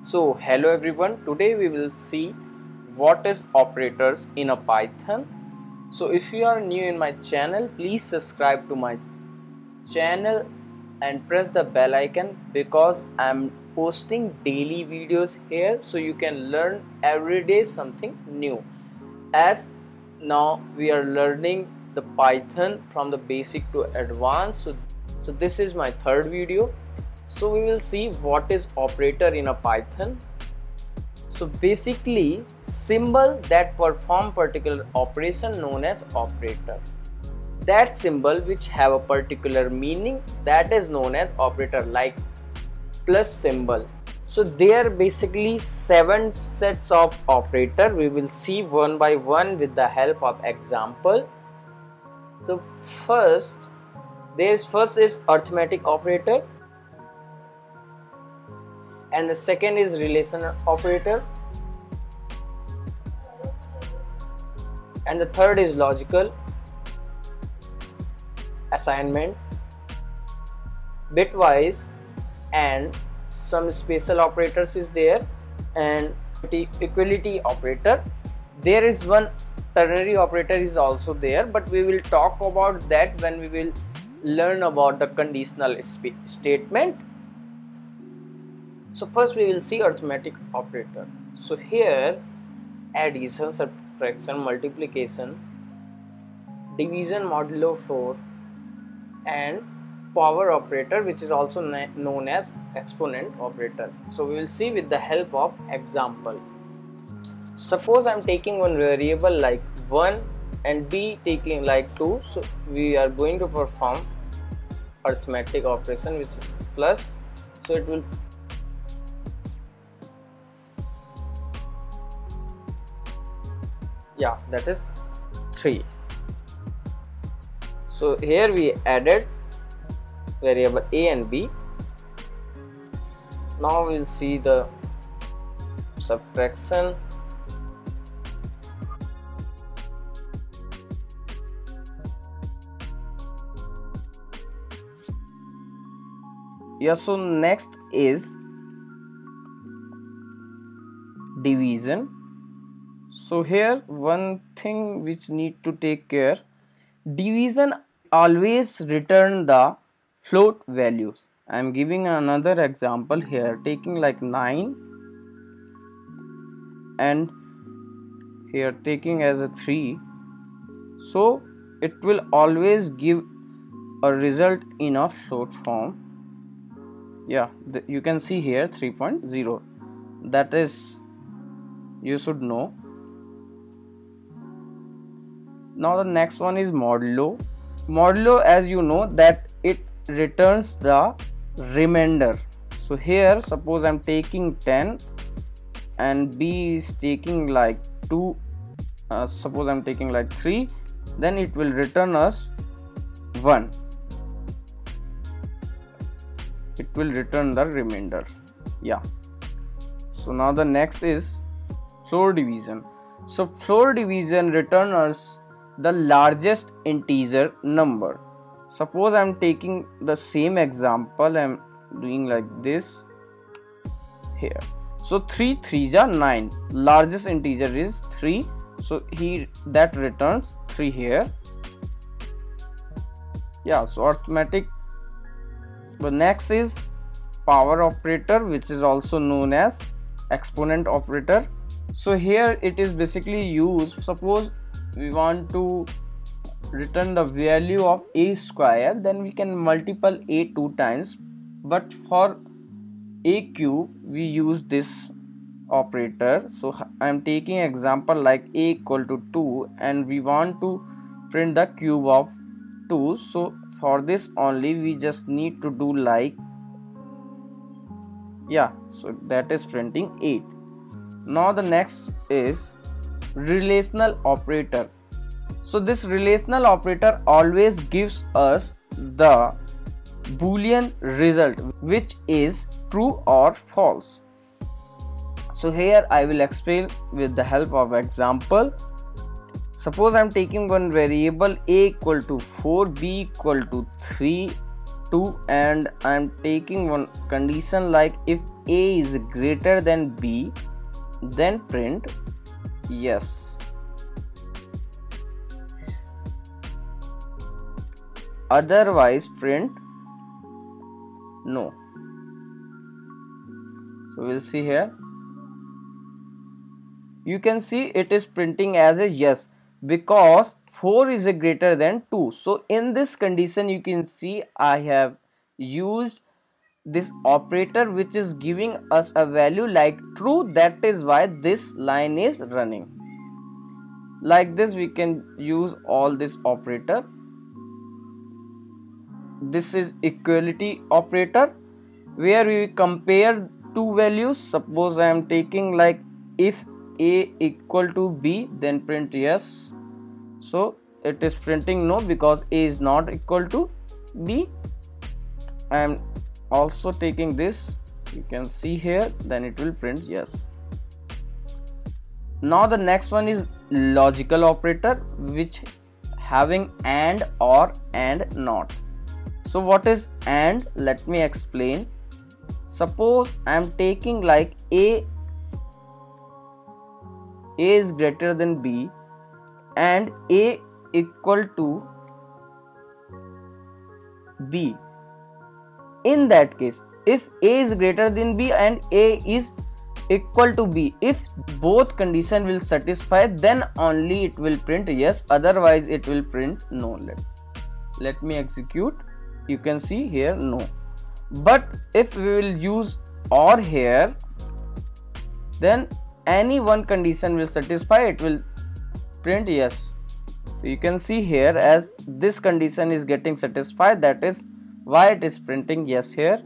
So hello everyone, today we will see what is operators in a Python. So if you are new in my channel, please subscribe to my channel and press the bell icon because I am posting daily videos here so you can learn every day something new. As now we are learning the Python from the basic to advanced, so this is my third video. So we will see what is operator in a Python. So basically symbol that perform particular operation known as operator. That symbol which have a particular meaning, that is known as operator, like plus symbol. So there are basically 7 sets of operator. We will see one by one with the help of example. So first is arithmetic operator, and the second is relational operator, and the third is logical, assignment, bitwise, and some special operators is there, and equality operator. There is one ternary operator is also there, but we will talk about that when we will learn about the conditional statement. So first we will see arithmetic operator. So here addition, subtraction, multiplication, division modulo 4, and power operator, which is also known as exponent operator. So we will see with the help of example. Suppose I am taking one variable like 1 and B taking like 2. So we are going to perform arithmetic operation which is plus. So it will that is 3. So here we added variable A and B. Now we'll see the subtraction. So next is division. So here one thing which need to take care, division always return the float values. I am giving another example here, taking like 9 and here taking as a 3. So it will always give a result in a float form. You can see here 3.0. that is, you should know. Now the next one is modulo. Modulo, as you know, that it returns the remainder. So here suppose I'm taking 10 and B is taking like 2, suppose I'm taking like 3, then it will return us 1. It will return the remainder. So now the next is floor division. So floor division returns us the largest integer number. Suppose I am taking the same example, I am doing like this here. So 3 3s are 9, largest integer is 3, so that returns 3 here. So arithmetic. The next is power operator, which is also known as exponent operator. So here it is basically used, suppose we want to return the value of a square, then we can multiply a 2 times, but for a cube we use this operator. So I am taking example like a equal to 2 and we want to print the cube of 2. So for this only we just need to do like so that is printing 8. Now the next is relational operator. So this relational operator always gives us the Boolean result, which is true or false. So here I will explain with the help of example. Suppose I am taking one variable a equal to 4, b equal to 3, 2, and I am taking one condition like if A is greater than B, then print yes. Otherwise print no. So we'll see here. You can see it is printing as a yes because 4 is a greater than 2. So in this condition you can see I have used this operator which is giving us a value like true. That is why this line is running. Like this we can use all this operator. This is equality operator where we compare two values. Suppose I am taking like if A equal to B, then print yes. So it is printing no because A is not equal to B. I am also taking this, you can see here, then it will print yes. Now the next one is logical operator which having and, or, and, not. So what is and? Let me explain. Suppose I am taking like A is greater than B and A equal to B. In that case, if A is greater than B and A is equal to B, if both condition will satisfy, then only it will print yes, otherwise it will print no. Let me execute. You can see here no. But if we will use or here, then any one condition will satisfy, it will print yes. So you can see here as this condition is getting satisfied, that is why it is printing yes here.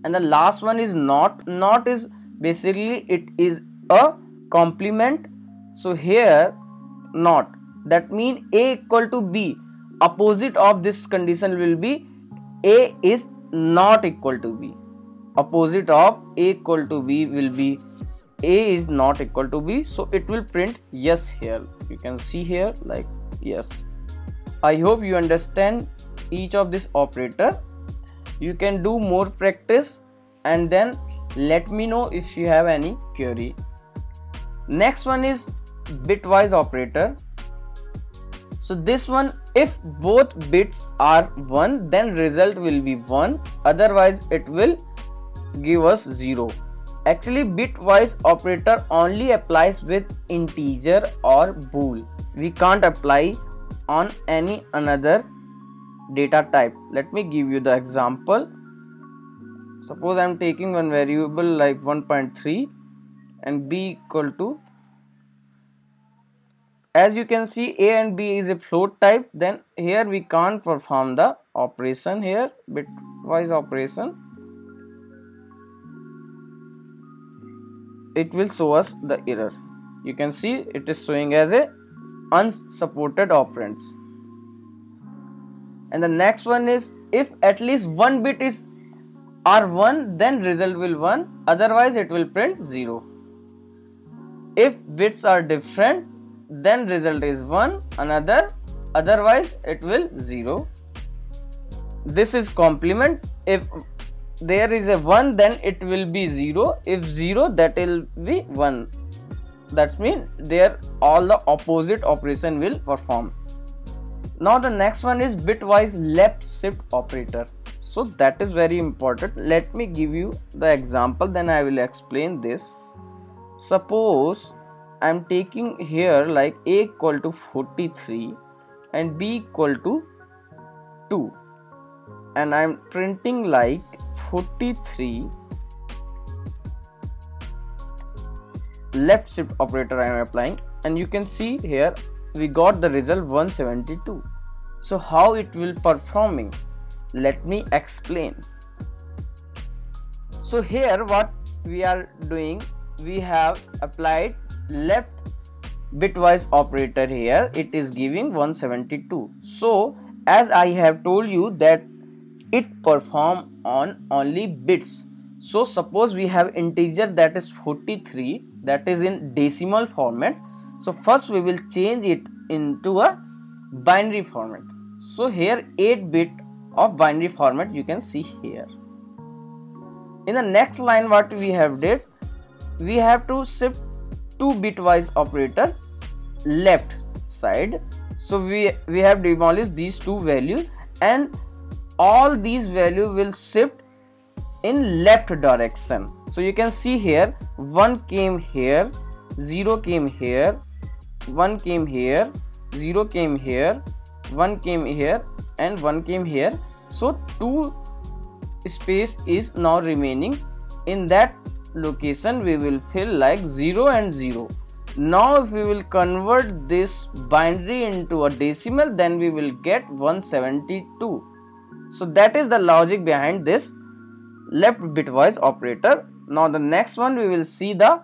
And the last one is not. Not is basically it is a complement. So here not, that means A equal to B, opposite of this condition will be A is not equal to B. Opposite of A equal to B will be A is not equal to B, so it will print yes here. You can see here like yes. I hope you understand each of this operator. You can do more practice and then let me know if you have any query. Next one is bitwise operator. So this one, if both bits are 1, then result will be 1, otherwise it will give us 0. Actually bitwise operator only applies with integer or bool. We can't apply on any another data type. Let me give you the example. Suppose I am taking one variable like 1.3 and B equal to, as you can see A and B is a float type, then here we can't perform the operation here, bitwise operation. It will show us the error. You can see it is showing as a unsupported operands. And the next one is if at least one bit is R1, then result will 1, otherwise it will print 0. If bits are different, then result is 1, another, otherwise it will 0. This is complement. If there is a 1, then it will be 0. If 0, that will be 1. That means there all the opposite operation will perform. Now the next one is bitwise left shift operator. So that is very important. Let me give you the example, then I will explain this. Suppose I am taking here like A equal to 43 and B equal to 2, and I am printing like 43 left shift operator I am applying, and you can see here we got the result 172. So how it will performing? Let me explain. So here what we are doing, we have applied left bitwise operator here, it is giving 172. So as I have told you that it perform on only bits. So suppose we have integer that is 43, that is in decimal format. So first we will change it into a binary format. So here 8 bit of binary format you can see here. In the next line, what we have did, we have to shift 2 bitwise operator left side. So we have demolished these two values, and all these values will shift in left direction. So you can see here 1 came here, 0 came here, 1 came here, 0 came here, 1 came here, and 1 came here. So 2 space is now remaining. In that location we will fill like 0 and 0. Now if we will convert this binary into a decimal, then we will get 172. So that is the logic behind this left bitwise operator. Now the next one, we will see the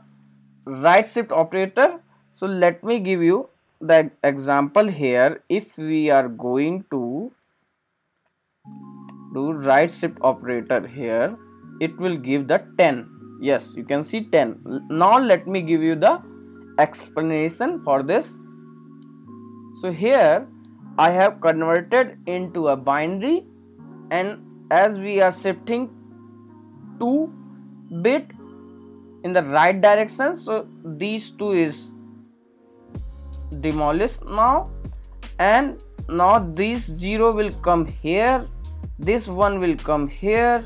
right shift operator. So let me give you the example here. If we are going to do right shift operator here, it will give the 10. Yes, you can see 10. Now let me give you the explanation for this. So here I have converted into a binary, and as we are shifting 2 bit in the right direction, so these 2 is demolished now, and now this 0 will come here, this 1 will come here.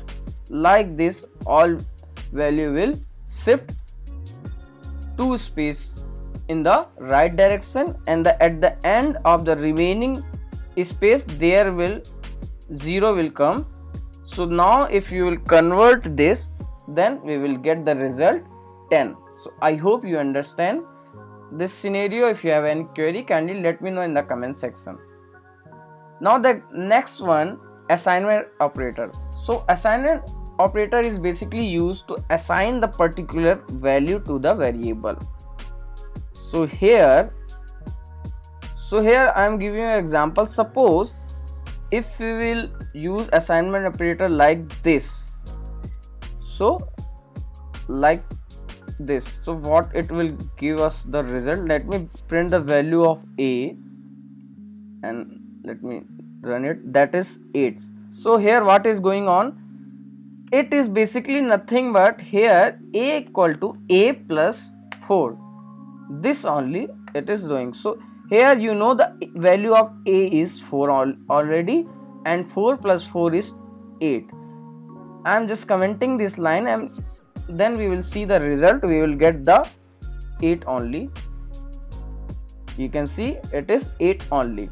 Like this, all value will shift 2 space in the right direction, and at the end of the remaining space there will 0 will come. So now if you will convert this, then we will get the result 10. So I hope you understand this scenario. If you have any query, kindly let me know in the comment section. Now the next one, assignment operator. So assignment operator is basically used to assign the particular value to the variable. So here I am giving you an example. Suppose if we will use assignment operator like this, so like this, so what it will give us the result. Let me print the value of a and let me run it. That is 8. So here what is going on? It is basically nothing but here a equal to a plus 4. This only it is doing. So here you know the value of a is 4 already, and 4 plus 4 is 8. I am just commenting this line, and then we will see the result. We will get the 8 only. You can see it is 8 only.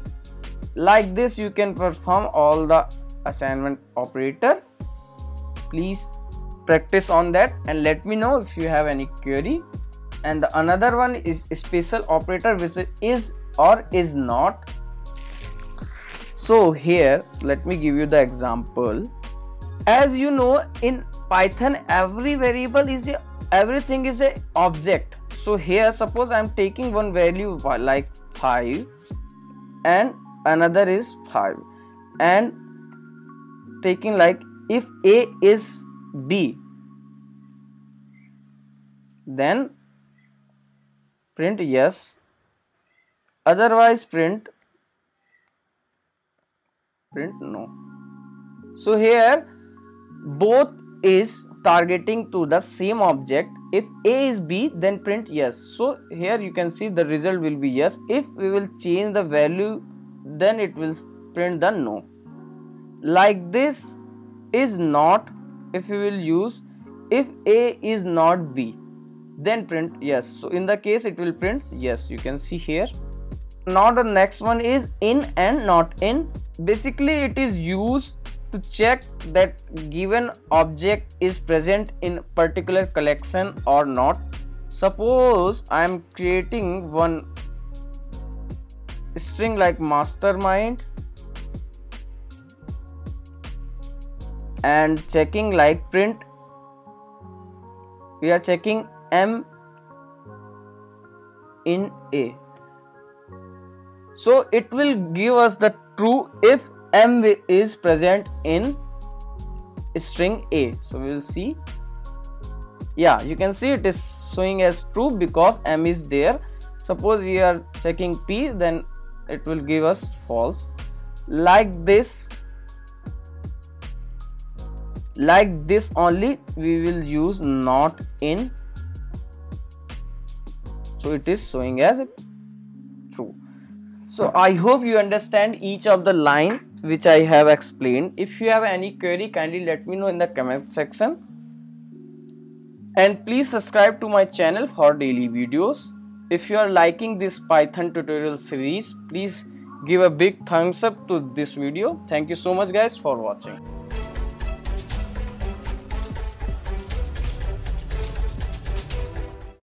Like this you can perform all the assignment operator. Please practice on that and let me know if you have any query. And the another one is special operator, which is or is not. So here let me give you the example. As you know, in Python every variable is everything is a object. So here suppose I am taking one value like 5 and another is 5, and taking like if a is b, then print yes, otherwise print no. So here both is targeting to the same object. If a is b, then print yes. So here you can see the result will be yes. If we will change the value, then it will print the no. Like this is not. If we will use if a is not b, then print yes. So in the case it will print yes. You can see here. Now the next one is in and not in. Basically it is used to check that given object is present in particular collection or not. Suppose I am creating one string like mastermind and checking like print, we are checking m in a. So it will give us the true if m is present in string a. So we will see, yeah, you can see it is showing as true because m is there. Suppose we are checking p, then it will give us false. Like this like this only we will use not in, so it is showing as true. So I hope you understand each of the line which I have explained. If you have any query, kindly let me know in the comment section, and please subscribe to my channel for daily videos. If you are liking this Python tutorial series, please give a big thumbs up to this video. Thank you so much guys for watching.